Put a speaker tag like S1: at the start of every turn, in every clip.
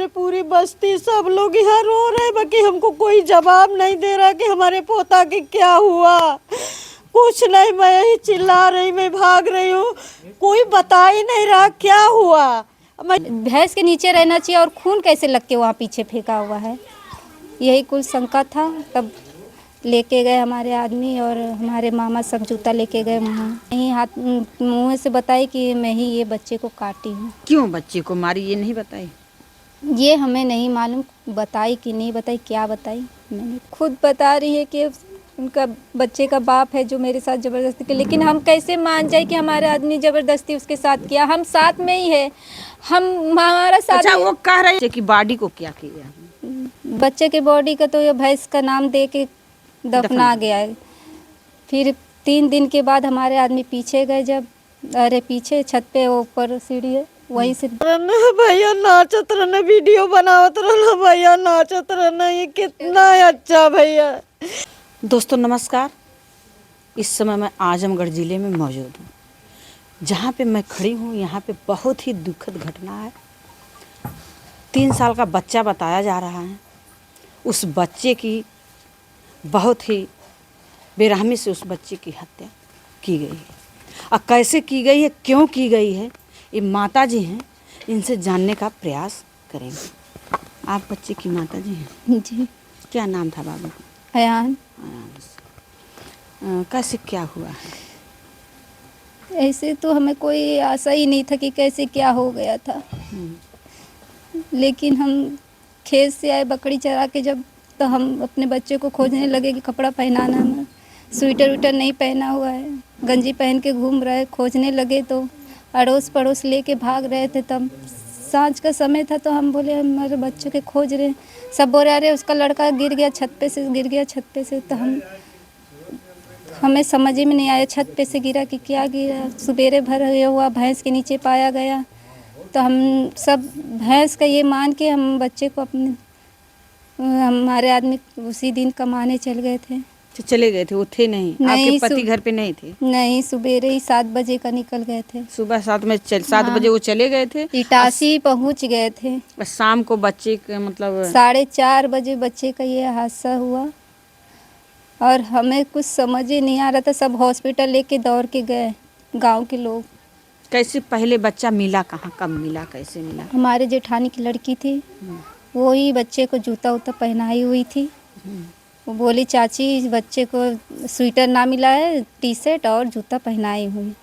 S1: मेरे पूरी बस्ती सब लोग यहाँ रो रहे, बाकी हमको कोई जवाब नहीं दे रहा कि हमारे पोता के क्या हुआ। कुछ नहीं, मैं यही चिल्ला रही, मैं भाग रही हूँ, कोई बता ही नहीं रहा क्या हुआ। मैं
S2: भैंस के नीचे रहना चाहिए और खून कैसे लग के वहाँ पीछे फेंका हुआ है, यही कुल शंका था। तब लेके गए हमारे आदमी और हमारे मामा सब जूता लेके गए वहाँ। यहीं हाथ मुँह से बताई कि मैं ही ये बच्चे को काटी हूँ।
S3: क्यों बच्चे को मारी ये नहीं बताई?
S2: ये हमें नहीं मालूम, बताई कि नहीं बताई, क्या बताई। मैंने खुद बता रही है कि उनका बच्चे का बाप है जो मेरे साथ ज़बरदस्ती किया, लेकिन हम कैसे मान जाए कि हमारे आदमी ज़बरदस्ती उसके साथ किया। हम साथ में ही है, हम हमारा साथ।
S3: अच्छा, वो कह रहे कि बॉडी को क्या किया?
S2: बच्चे के बॉडी का तो ये भैंस का नाम दे के दफना गया है। फिर 3 दिन के बाद हमारे आदमी पीछे गए, जब अरे पीछे छत पे ऊपर सीढ़ी है वहीं से
S1: भैया नाचत रहना, वीडियो बनावत रहना, भैया नाचत रहना, ये कितना अच्छा भैया।
S3: दोस्तों नमस्कार, इस समय मैं आजमगढ़ ज़िले में मौजूद हूँ। जहाँ पे मैं खड़ी हूँ यहाँ पे बहुत ही दुखद घटना है। 3 साल का बच्चा बताया जा रहा है। उस बच्चे की बहुत ही बेरहमी से उस बच्चे की हत्या की गई है। और कैसे की गई है, क्यों की गई है, ये माता जी हैं, इनसे जानने का प्रयास करेंगे। आप बच्चे की माता जी हैं?
S2: जी।
S3: क्या नाम था बाबू का?
S2: अयान।
S3: कैसे क्या हुआ है?
S2: ऐसे तो हमें कोई आशा ही नहीं था कि कैसे क्या हो गया था, लेकिन हम खेत से आए बकरी चरा के जब, तो हम अपने बच्चे को खोजने लगे कि कपड़ा पहनाना है, स्वेटर विटर नहीं पहना हुआ है, गंजी पहन के घूम रहा है। खोजने लगे तो अड़ोस पड़ोस लेके भाग रहे थे। तब सांझ का समय था तो हम बोले हमारे बच्चों के खोज रहे हैं। सब बोल रहे उसका लड़का गिर गया छत पे से, गिर गया छत पे से। तो हमें समझ में नहीं आया छत पे से गिरा कि क्या गिरा। सवेरे भर हुआ भैंस के नीचे पाया गया। तो हम सब भैंस का ये मान के हम बच्चे को अपने, हमारे आदमी उसी दिन कमाने चल गए थे।
S3: तो चले गए थे, वो थे नहीं? आपके पति घर पे नहीं थे?
S2: नहीं, सवेरे ही 7 बजे का निकल गए थे।
S3: सुबह 7 बजे वो चले गए थे,
S2: इटासी पहुंच गए थे।
S3: शाम को बच्चे के मतलब
S2: 4:30 बजे बच्चे का ये हादसा हुआ और हमें कुछ समझ ही नहीं आ रहा था। सब हॉस्पिटल लेके दौड़ के गए गांव के लोग।
S3: कैसे पहले बच्चा मिला, कहाँ कब मिला, कैसे मिला?
S2: हमारे जेठानी की लड़की थी, वो ही बच्चे को जूता उता पहनाई हुई थी। वो बोली चाची बच्चे को स्वेटर ना मिला है, टी शर्ट और जूता पहनाई हुई।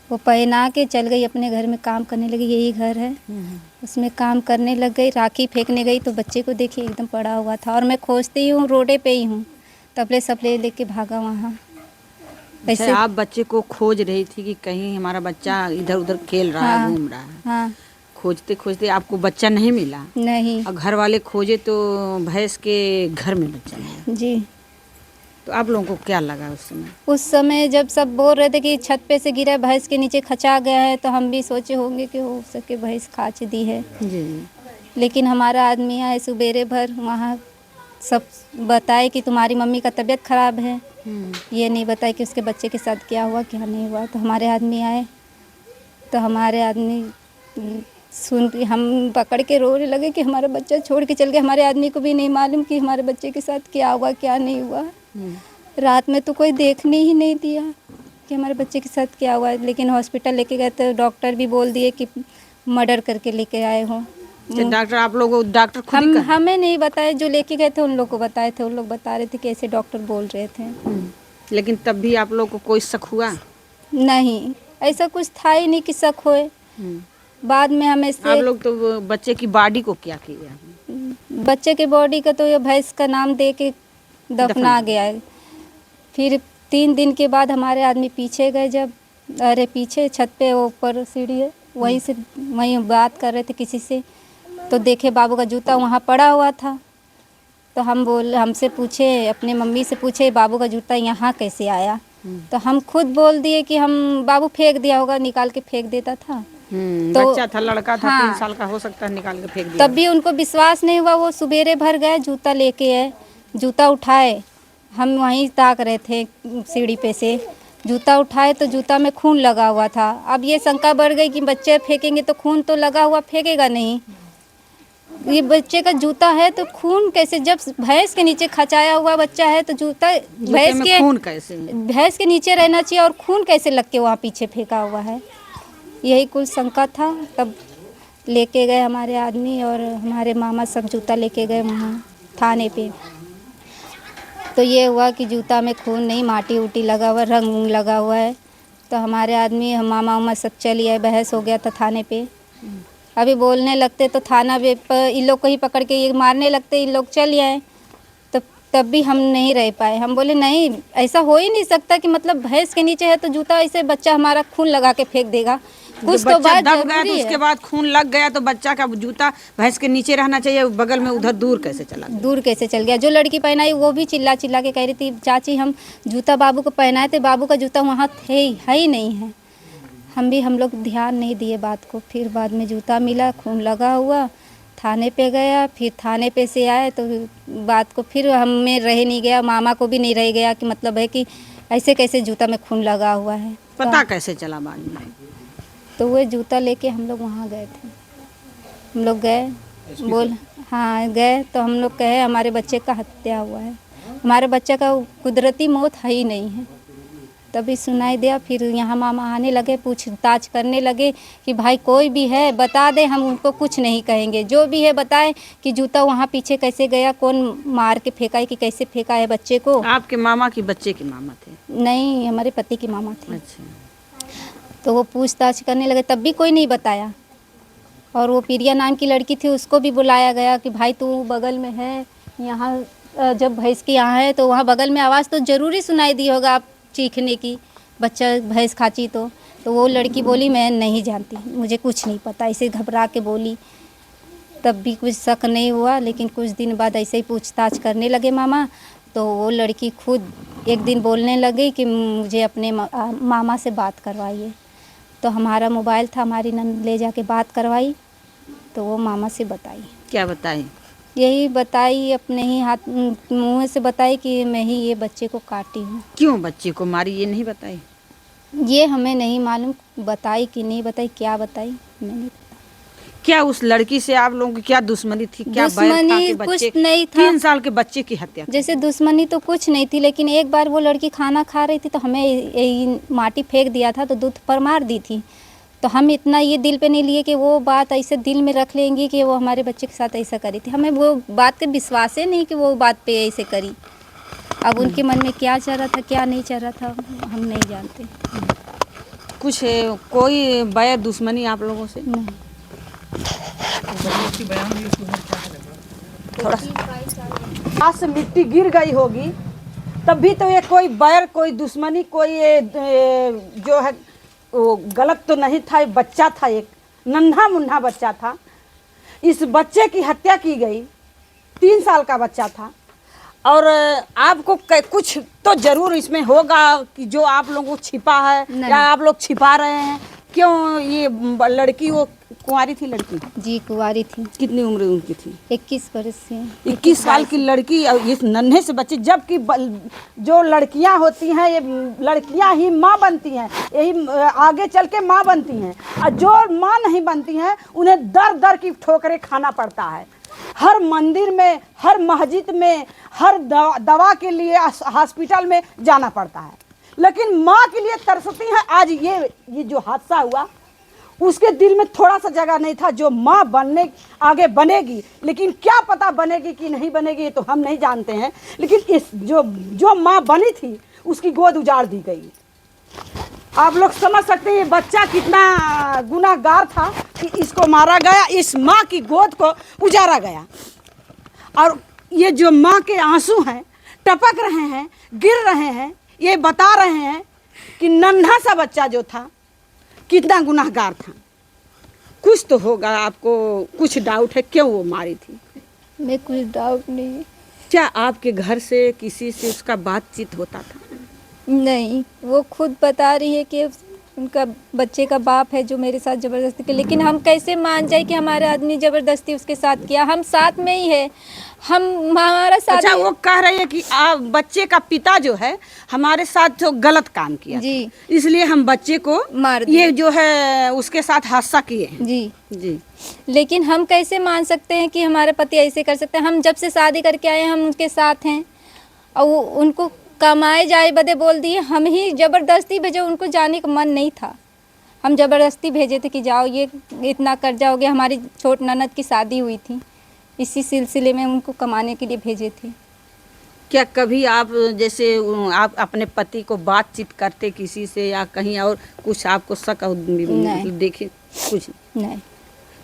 S2: वो पहना के चल गई अपने घर में, काम करने लगी, यही घर है उसमें काम करने लग गई। राखी फेंकने गई तो बच्चे को देखी एकदम पड़ा हुआ था और मैं खोजती हूँ, रोडे पे ही हूँ, तबले सपले लेके भागा वहाँ।
S3: ऐसे आप बच्चे को खोज रही थी कि कहीं हमारा बच्चा इधर उधर खेल रहा है, घूम रहा है।
S2: हाँ।
S3: खोजते खोजते आपको बच्चा नहीं मिला?
S2: नहीं।
S3: और घर वाले खोजे तो भैंस के घर में बच्चा मिला?
S2: जी।
S3: तो आप लोगों को क्या लगा उस समय?
S2: उस समय जब सब बोल रहे थे कि छत पे से गिरा, भैंस के नीचे खचा गया है, तो हम भी सोचे होंगे कि हो सके भैंस खाच दी है।
S3: जी।
S2: लेकिन हमारा आदमी आए सवेरे भर वहाँ, सब बताए कि तुम्हारी मम्मी का तबीयत ख़राब है। ये नहीं बताए कि उसके बच्चे के साथ क्या हुआ क्या नहीं हुआ। तो हमारे आदमी आए तो हमारे आदमी सुन, हम पकड़ के रोने लगे कि हमारा बच्चा छोड़ के चल गया। हमारे आदमी को भी नहीं मालूम कि हमारे बच्चे के साथ क्या हुआ क्या नहीं हुआ। रात में तो कोई देखने ही नहीं दिया कि हमारे बच्चे के साथ क्या हुआ। लेकिन हॉस्पिटल लेके गए तो डॉक्टर भी बोल दिए कि मर्डर करके लेके आए हो।
S3: डॉक्टर आप लोग, डॉक्टर खुद ही
S2: हमें नहीं बताए, जो लेके गए थे उन लोग को बताए थे। उन लोग बता रहे थे कि ऐसे डॉक्टर बोल रहे थे।
S3: लेकिन तब भी आप लोग को कोई शक हुआ?
S2: नहीं, ऐसा कुछ था ही नहीं कि शक होए। बाद में हमें से
S3: आप लोग तो बच्चे की बॉडी को क्या किया?
S2: बच्चे के बॉडी का तो ये भैंस का नाम दे के दफना गया है। फिर 3 दिन के बाद हमारे आदमी पीछे गए, जब अरे पीछे छत पे ऊपर सीढ़ी है वहीं से, वहीं बात कर रहे थे किसी से, तो देखे बाबू का जूता वहाँ पड़ा हुआ था। तो हमसे पूछे, अपने मम्मी से पूछे बाबू का जूता यहाँ कैसे आया। तो हम खुद बोल दिए कि हम बाबू फेंक दिया होगा, निकाल के फेंक देता था।
S3: तो बच्चा था, लड़का था। हाँ, 3 साल का, हो सकता है निकाल के फेंक दिया।
S2: तब भी उनको विश्वास नहीं हुआ। वो सवेरे भर गए, जूता लेके आए, जूता उठाए, हम वहीं ताक रहे थे सीढ़ी पे से, जूता उठाए तो जूता में खून लगा हुआ था। अब ये शंका बढ़ गई कि बच्चे फेंकेंगे तो खून तो लगा हुआ फेंकेगा नहीं। ये बच्चे का जूता है तो खून कैसे, जब भैंस के नीचे खचाया हुआ बच्चा है तो जूता भैंस के
S3: खून कैसे?
S2: भैंस के नीचे रहना चाहिए और खून कैसे लग के वहाँ पीछे फेंका हुआ है, यही कुल शंका था। तब लेके गए हमारे आदमी और हमारे मामा सब जूता लेके गए वहाँ थाने पे। तो ये हुआ कि जूता में खून नहीं, माटी उटी लगा हुआ, रंग लगा हुआ है। तो हमारे आदमी हम मामा उमा सब चली आए, बहस हो गया था थाने पे। अभी बोलने लगते तो थाना भी इन लोग को ही पकड़ के ये मारने लगते, इन लोग चल आए। तब भी हम नहीं रह पाए। हम बोले नहीं, ऐसा हो ही नहीं सकता कि मतलब भैंस के नीचे है तो जूता ऐसे बच्चा हमारा खून लगा के फेंक देगा, कुछ तो बात
S3: दब गया तो
S2: जरूरी
S3: उसके
S2: है।
S3: बाद खून लग गया तो बच्चा का जूता भैंस के नीचे रहना चाहिए, बगल में उधर दूर कैसे चला गया?
S2: दूर कैसे चल गया? जो लड़की पहनाई वो भी चिल्ला चिल्ला के कह रही थी, चाची हम जूता बाबू को पहनाए थे, बाबू का जूता वहाँ है ही नहीं है। हम लोग ध्यान नहीं दिए बात को। फिर बाद में जूता मिला, खून लगा हुआ, थाने पे गया। फिर थाने पे से आए तो बात को फिर हमें रह नहीं गया, मामा को भी नहीं रह गया कि मतलब है कि ऐसे कैसे जूता में खून लगा हुआ है।
S3: पता कैसे चला बाद में?
S2: तो वो जूता लेके हम लोग वहाँ गए थे। हम लोग गए, हाँ गए तो हम लोग कहे हमारे बच्चे का हत्या हुआ है, हमारे बच्चे का कुदरती मौत है ही नहीं है। तभी सुनाई दिया। फिर यहाँ मामा आने लगे, पूछताछ करने लगे कि भाई कोई भी है बता दे, हम उनको कुछ नहीं कहेंगे, जो भी है बताए कि जूता वहाँ पीछे कैसे गया, कौन मार के फेंका है कि कैसे फेंका है बच्चे को।
S3: आपके मामा की बच्चे के मामा थे?
S2: नहीं, हमारे पति की मामा थे।
S3: अच्छा।
S2: तो वो पूछताछ करने लगे, तब भी कोई नहीं बताया। और वो प्रिया नाम की लड़की थी, उसको भी बुलाया गया कि भाई तू बगल में है यहाँ, जब भैंस की यहाँ है तो वहाँ बगल में आवाज़ तो ज़रूरी सुनाई दी होगा आप चीखने की, बच्चा भैंस खाची। तो वो लड़की बोली मैं नहीं जानती, मुझे कुछ नहीं पता, ऐसे घबरा के बोली। तब भी कुछ शक नहीं हुआ। लेकिन कुछ दिन बाद ऐसे ही पूछताछ करने लगे मामा, तो वो लड़की खुद एक दिन बोलने लगी कि मुझे अपने मामा से बात करवाइए। तो हमारा मोबाइल था, हमारी नंद ले जाके बात करवाई। तो वो मामा से बताई।
S3: क्या बताई?
S2: यही बताई, अपने ही हाथ मुँह से बताई कि मैं ही ये बच्चे को काटी हूँ।
S3: क्यों बच्चे को मारी ये नहीं बताई?
S2: ये हमें नहीं मालूम बताई कि नहीं बताई, क्या बताई हमें नहीं पता।
S3: क्या उस लड़की से आप लोगों की क्या दुश्मनी थी? क्या बैर था
S2: दुश्मनी
S3: कि बच्चे,
S2: कुछ नहीं था।
S3: 3 साल के बच्चे की हत्या?
S2: जैसे दुश्मनी तो कुछ नहीं थी, लेकिन एक बार वो लड़की खाना खा रही थी तो हमें यही माटी फेंक दिया था, तो दूध पर मार दी थी। तो हम इतना ये दिल पे नहीं लिए कि वो बात ऐसे दिल में रख लेंगी कि वो हमारे बच्चे के साथ ऐसा करी थी। हमें वो बात का विश्वास ही नहीं कि वो बात पे ऐसे करी। अब उनके मन में क्या चल रहा था क्या नहीं चल रहा था हम नहीं जानते।
S3: कुछ कोई बैर दुश्मनी आप लोगों से?
S2: नहीं।
S3: थोड़ा सा से मिट्टी गिर गई होगी तब भी तो ये कोई बैर, कोई दुश्मनी, कोई ये जो है वो गलत तो नहीं था। ये बच्चा था, एक नन्हा मुन्ना बच्चा था। इस बच्चे की हत्या की गई, 3 साल का बच्चा था। और आपको कुछ तो जरूर इसमें होगा कि जो आप लोगों को छिपा है या आप लोग छिपा रहे हैं। क्यों ये लड़की वो कुंवारी थी? लड़की
S2: जी कुंवारी थी।
S3: कितनी उम्र उनकी थी?
S2: 21 वर्ष से।
S3: 21 साल की लड़की, इस नन्हे से बच्चे, जबकि जो लड़कियां होती हैं ये लड़कियां ही माँ बनती हैं, यही आगे चल के माँ बनती हैं। और जो माँ नहीं बनती हैं उन्हें दर दर की ठोकरें खाना पड़ता है। हर मंदिर में, हर मस्जिद में, हर दवा के लिए हॉस्पिटल में जाना पड़ता है, लेकिन माँ के लिए तरसती हैं। आज ये जो हादसा हुआ उसके दिल में थोड़ा सा जगह नहीं था। जो माँ बनने आगे बनेगी, लेकिन क्या पता बनेगी कि नहीं बनेगी ये तो हम नहीं जानते हैं। लेकिन इस जो माँ बनी थी उसकी गोद उजाड़ दी गई। आप लोग समझ सकते हैं ये बच्चा कितना गुनाहगार था कि इसको मारा गया, इस माँ की गोद को उजाड़ा गया। और ये जो माँ के आंसू हैं टपक रहे हैं, गिर रहे हैं, ये बता रहे हैं कि नन्हा सा बच्चा जो था कितना गुनाहगार था। कुछ तो होगा, आपको कुछ डाउट है क्यों वो मारी थी?
S2: मैं कुछ डाउट नहीं।
S3: क्या आपके घर से किसी से उसका बातचीत होता था?
S2: नहीं, वो खुद बता रही है कि उनका बच्चे का बाप है जो मेरे साथ ज़बरदस्ती के, लेकिन हम कैसे मान जाए कि हमारा आदमी ज़बरदस्ती उसके साथ किया। हम साथ में ही है, हमारा साथ।
S3: अच्छा, वो कह रही है कि बच्चे का पिता जो है हमारे साथ जो गलत काम किया
S2: जी,
S3: इसलिए हम बच्चे को
S2: मार दिए।
S3: ये जो है उसके साथ हादसा किए हैं।
S2: जी
S3: जी,
S2: लेकिन हम कैसे मान सकते हैं कि हमारे पति ऐसे कर सकते हैं। हम जब से शादी करके आए हम उनके साथ हैं और उनको कमाए जाए बदे बोल दिए, हम ही ज़बरदस्ती भेजे। उनको जाने का मन नहीं था, हम ज़बरदस्ती भेजे थे कि जाओ, ये इतना कर जाओगे। हमारी छोट ननद की शादी हुई थी, इसी सिलसिले में उनको कमाने के लिए भेजे थे।
S3: क्या कभी आप जैसे आप अपने पति को बातचीत करते किसी से या कहीं और कुछ आपको शक मतलब देखे कुछ
S2: नहीं।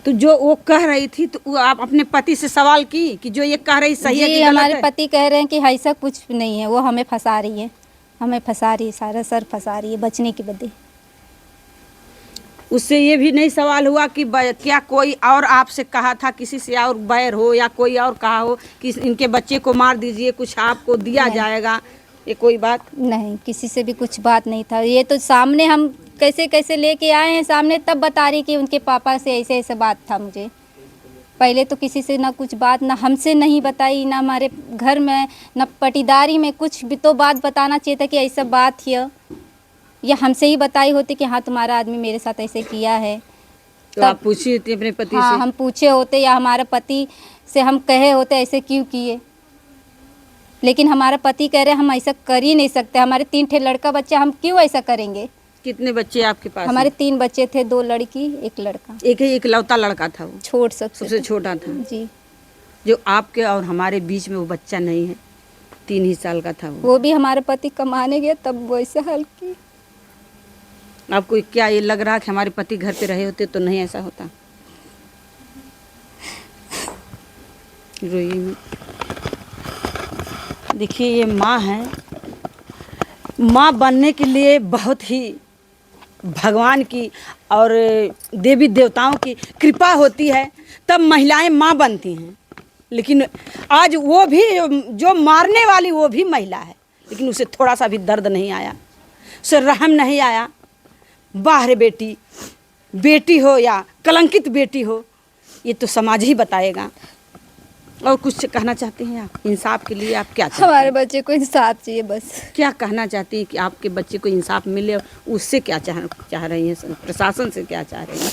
S3: तो जो वो कह रही थी तो वो आप अपने पति से सवाल की कि जो ये कह रही सही है कि गलत
S2: हमारे
S3: है?
S2: पति कह रहे हैं कि ऐसा कुछ नहीं है, वो हमें फंसा रही है, हमें फंसा रही है, सारा सर फंसा रही है बचने के बदले।
S3: उससे ये भी नहीं सवाल हुआ कि क्या कोई और आपसे कहा था, किसी से और बैर हो या कोई और कहा हो कि इनके बच्चे को मार दीजिए, कुछ आपको दिया जाएगा, ये कोई बात
S2: नहीं, किसी से भी कुछ बात नहीं था। ये तो सामने हम कैसे कैसे लेके आए हैं सामने, तब बता रही कि उनके पापा से ऐसे ऐसे बात था। मुझे पहले तो किसी से ना कुछ बात, ना हमसे नहीं बताई, ना हमारे घर में, ना पटीदारी में कुछ भी तो बात बताना चाहिए था कि ऐसा बात है, या हमसे ही बताई होती कि हाँ तुम्हारा आदमी मेरे साथ ऐसे किया है।
S3: तो आप पूछी थी अपने पति
S2: हाँ,
S3: से?
S2: हम पूछे होते या हमारे पति से हम कहे होते ऐसे क्यों किए, लेकिन हमारा पति कह रहे हम ऐसा कर ही नहीं सकते, हमारे 3 ठे लड़का बच्चा, हम क्यों ऐसा करेंगे।
S3: कितने बच्चे आपके पास?
S2: हमारे 3 बच्चे थे, 2 लड़की 1 लड़का।
S3: एक ही इकलौता लड़का था वो?
S2: छोट
S3: सबसे छोटा था
S2: जी।
S3: जो आपके और हमारे बीच में वो बच्चा नहीं है, 3 ही साल का था
S2: वो भी हमारे पति कमाने गए तब वो ऐसा हाल की।
S3: आपको क्या ये लग रहा कि हमारे पति घर पे रहे होते तो नहीं ऐसा होता? रोइए मत। देखिए ये माँ है, माँ बनने के लिए बहुत ही भगवान की और देवी देवताओं की कृपा होती है, तब महिलाएं माँ बनती हैं। लेकिन आज वो भी जो मारने वाली वो भी महिला है, लेकिन उसे थोड़ा सा भी दर्द नहीं आया, उसे रहम नहीं आया। बाहर बेटी, बेटी हो या कलंकित बेटी हो, ये तो समाज ही बताएगा। और कुछ कहना चाहते हैं आप इंसाफ के लिए? आप क्या चाहते हैं?
S2: हमारे बच्चे को इंसाफ चाहिए बस।
S3: क्या कहना चाहती हैं कि आपके बच्चे को इंसाफ मिले? उससे क्या चाह रही हैं? प्रशासन से क्या चाह रही हैं?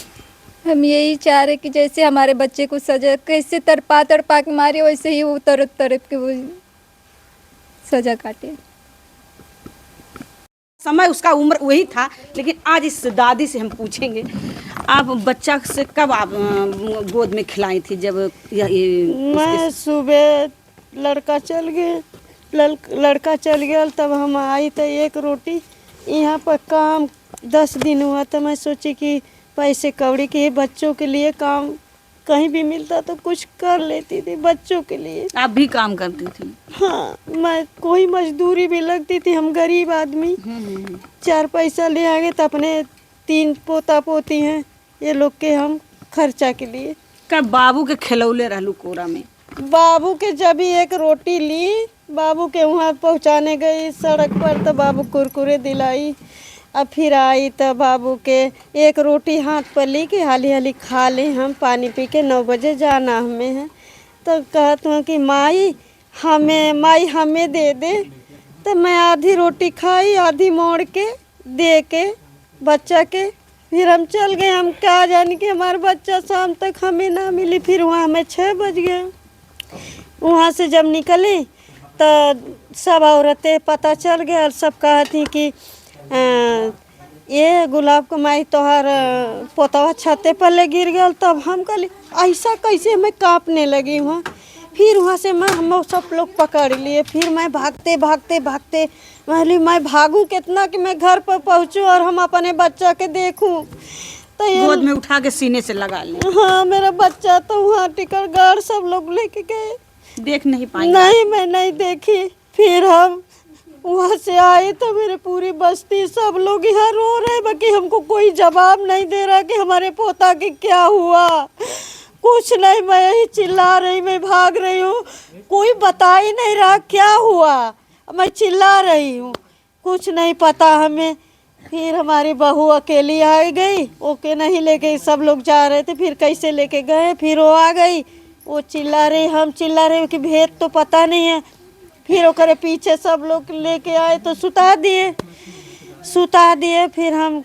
S2: हम यही चाह रहे कि जैसे हमारे बच्चे को सजा, कैसे तड़पा तड़पा के मारे, वैसे ही वो तरफ तरफ के वो सजा काटे।
S3: समय उसका उम्र वही था, लेकिन आज इस दादी से हम पूछेंगे, आप बच्चा से कब आप गोद में खिलाई थी? जब
S1: मैं सुबह लड़का चल गया तब हम आई तो 1 रोटी यहाँ पर काम 10 दिन हुआ, तो मैं सोची कि पैसे कौड़ी के बच्चों के लिए काम कहीं भी मिलता तो कुछ कर लेती थी बच्चों के लिए।
S3: आप भी काम करती थी?
S1: हाँ, मैं कोई मजदूरी भी लगती थी, हम गरीब आदमी 4 पैसा ले आएंगे तो अपने 3 पोता पोती हैं, ये लोग के हम खर्चा के लिए।
S3: कब बाबू के खिलौले रहलू कोरा में?
S1: बाबू के जब ही 1 रोटी ली, बाबू के वहाँ पहुँचाने गई सड़क पर तो बाबू कुरकुरे दिलाई, अब फिर आई तो बाबू के 1 रोटी हाथ पर ली कि हाली हाली खा ले, हम पानी पी के 9 बजे जाना हमें है। तो कहते हैं कि माई हमें दे दे, तो मैं आधी रोटी खाई, आधी मोड़ के दे के बच्चा के फिर हम चल गए। हम क्या जाने कि हमारा बच्चा शाम तक हमें ना मिली। फिर वहाँ हमें 6 बज गए। वहाँ से जब निकली तो सब औरतें पता चल गया और सब कहती कि ये गुलाब को माई तोहर पोतवा छते पर ले गिर गया। तब हम कहली ऐसा कैसे, मैं कांपने लगी वहाँ। फिर वहाँ से हम सब लोग पकड़ लिए। फिर मैं भागते मैं भागूं कितना कि मैं घर पर पहुँचूं और हम अपने बच्चा के देखूं। तो
S3: गोद में उठा के सीने से लगा ले।
S1: हाँ, मेरा बच्चा तो वहाँ टिकट गार्ड सब लोग लेके गए,
S3: देख नहीं पाई?
S1: नहीं, मैं नहीं देखी। फिर हम वहाँ से आए तो मेरे पूरी बस्ती सब लोग यहाँ रो रहे, बाकी हमको कोई जवाब नहीं दे रहा कि हमारे पोता के क्या हुआ। कुछ नहीं, मैं यही चिल्ला रही, मैं भाग रही हूँ, कोई बता ही नहीं रहा क्या हुआ। मैं चिल्ला रही हूँ, कुछ नहीं पता हमें, फिर हमारी बहू अकेली आ गई, ओके नहीं लेके सब लोग जा रहे थे, फिर कैसे लेके गए, फिर वो आ गई, वो चिल्ला रही, हम चिल्ला रहे कि भेद तो पता नहीं है। फिर ओकरे पीछे सब लोग लेके आए तो सुता दिए। फिर हम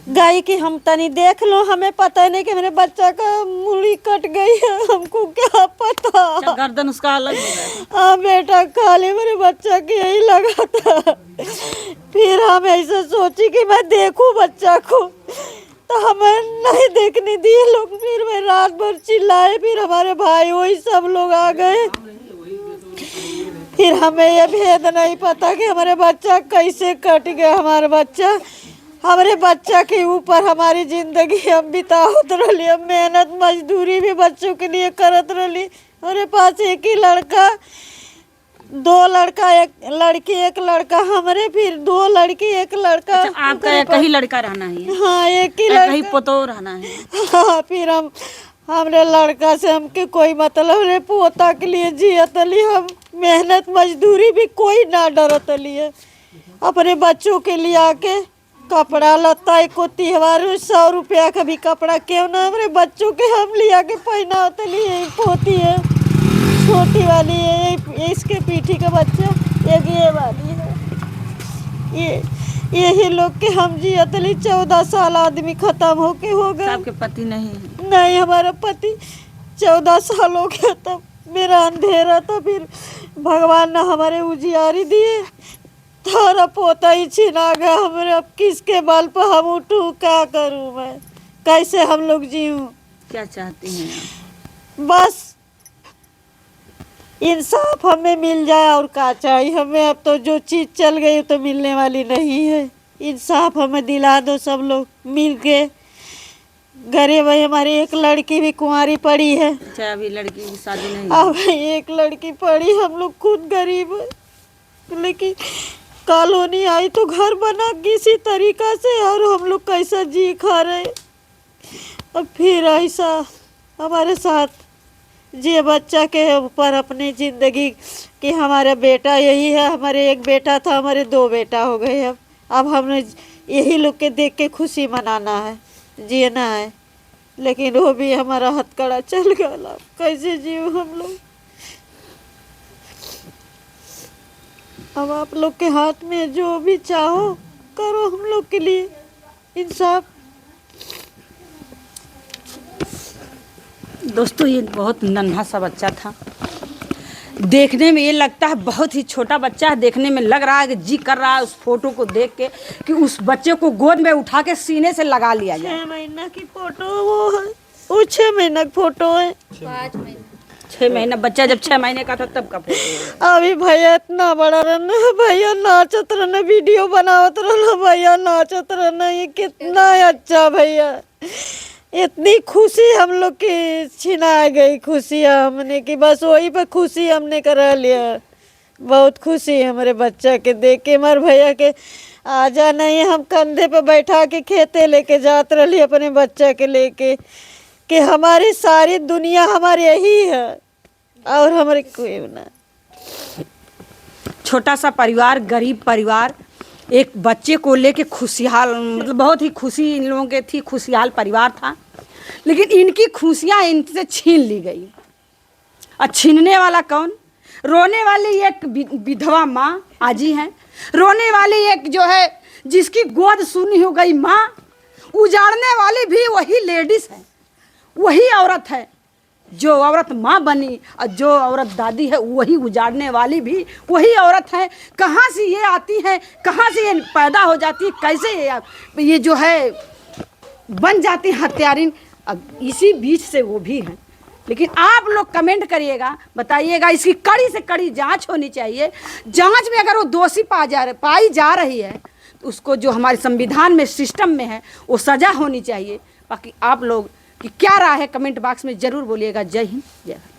S1: गई कि हम तनी देख लो, हमें पता नहीं कि मेरे बच्चा का मूड़ी कट गई है, हमको क्या पता।
S3: गर्दन उसका अलग हो गया।
S1: हाँ बेटा, खाली मेरे बच्चा की यही लगा था। फिर हम ऐसे सोची कि मैं देखूं बच्चा को, तो हमें नहीं देखने दिए लोग। फिर मैं रात भर चिल्लाए, फिर हमारे भाई वही सब लोग आ गए। फिर हमें ये भेद नहीं पता कि हमारे बच्चा कैसे कट गया। हमारे बच्चा के ऊपर हमारी जिंदगी हम बितावत रही, हम मेहनत मजदूरी भी बच्चों के लिए करत रही। हमारे पास एक ही लड़का, 2 लड़का, 1 लड़की, 1 लड़का हमारे, फिर 2 लड़की 1 लड़का।
S3: अच्छा, आपका एक ही लड़का रहना है?
S1: हाँ, एक ही
S3: लड़का,
S1: लड़का,
S3: पोतो रहना है।
S1: हाँ। फिर हमरे लड़का से हमके कोई मतलब रे, पोता के लिए जियतली, हम मेहनत मजदूरी भी कोई ना डरतली है। अपने बच्चों के लिए आके कपड़ा लत्ता को त्योहार 100 रुपया का भी कपड़ा क्यों ना हमारे बच्चों के हम लिया के पहनातली। यही पोती है, छोटी वाली है, इसके पीठी का बच्चा, एक ये वाली है। यही लोग के हम जियतली। 14 साल आदमी खत्म होके हो गए।
S3: आपके पति नहीं है?
S1: नहीं, हमारा पति 14 साल हो गया, तब मेरा अंधेरा था। फिर भगवान ने हमारे उजियारी दिए, थारा पोता ही छिना गया हमारे। अब किसके बल पर हम उठूं, क्या करूं मैं, कैसे हम लोग जीऊं?
S3: क्या चाहती हैं आप?
S1: बस इंसाफ हमें मिल जाए, और क्या चाहिए हमें। अब तो जो चीज़ चल गई तो मिलने वाली नहीं है। इंसाफ हमें दिला दो सब लोग मिल के। गरीब भाई, हमारी एक लड़की भी कुंवारी पड़ी है।
S3: अच्छा, अभी लड़की की शादी नहीं?
S1: अब एक लड़की पड़ी, हम लोग खुद गरीब है, लेकिन कॉलोनी आई तो घर बना किसी तरीका से, और हम लोग कैसा जी खा रहे। अब फिर ऐसा हमारे साथ जी, बच्चा के ऊपर अपनी ज़िंदगी कि हमारा बेटा यही है। हमारे एक बेटा था, हमारे 2 बेटा हो गए। अब हमने यही लोग के देख के खुशी मनाना है, जीना है, लेकिन वो भी हमारा हथकड़ा चल गया। अब कैसे जियो हम लोग? अब आप लोग के हाथ में जो भी चाहो करो हम लोग के लिए इंसाफ।
S3: दोस्तों, ये बहुत नन्हा सा बच्चा था। देखने में ये लगता है बहुत ही छोटा बच्चा है, देखने में लग रहा है कि जी कर रहा है उस फोटो को देख के कि उस बच्चे को गोद में उठा के सीने से लगा लिया जाए।
S1: 6 महीना की फोटो वो है, वो 6 महीना की फोटो है।
S3: 6 महीना बच्चा जब 6 महीने का था तब का फोटो है।
S1: अभी भैया इतना बड़ा रहना, भैया नाचत रहना, वीडियो बनावत रहना, भैया नाचत रहना। ये कितना अच्छा भैया, इतनी खुशी हम लोग की छिना गई खुशी हमने कि बस वही पे खुशी हमने करा लिया। बहुत खुशी है हमारे बच्चा के देख के। हमारे भैया के आ जाना ही, हम कंधे पे बैठा के खेते लेके जात रही अपने बच्चा के लेके, कि हमारी सारी दुनिया हमारी यही है और हमारे कोई ना।
S3: छोटा सा परिवार, गरीब परिवार, एक बच्चे को लेके खुशहाल, मतलब बहुत ही खुशी इन लोगों के थी, खुशहाल परिवार था। लेकिन इनकी खुशियाँ इनसे छीन ली गई। और छीनने वाला कौन? रोने वाली एक विधवा माँ आजी हैं, रोने वाली एक जो है जिसकी गोद सुनी हो गई माँ, उजाड़ने वाली भी वही लेडीज है, वही औरत है। जो औरत माँ बनी और जो औरत दादी है, वही उजाड़ने वाली भी वही औरत है। कहाँ से ये आती है, कहाँ से ये पैदा हो जाती है, कैसे ये जो है बन जाती है हत्यारिन, अब इसी बीच से वो भी हैं। लेकिन आप लोग कमेंट करिएगा, बताइएगा, इसकी कड़ी से कड़ी जांच होनी चाहिए। जांच में अगर वो दोषी पाई जा रही है तो उसको जो हमारे संविधान में, सिस्टम में है, वो सज़ा होनी चाहिए। बाकी आप लोग कि क्या राय है कमेंट बॉक्स में ज़रूर बोलिएगा। जय हिंद, जय भारत।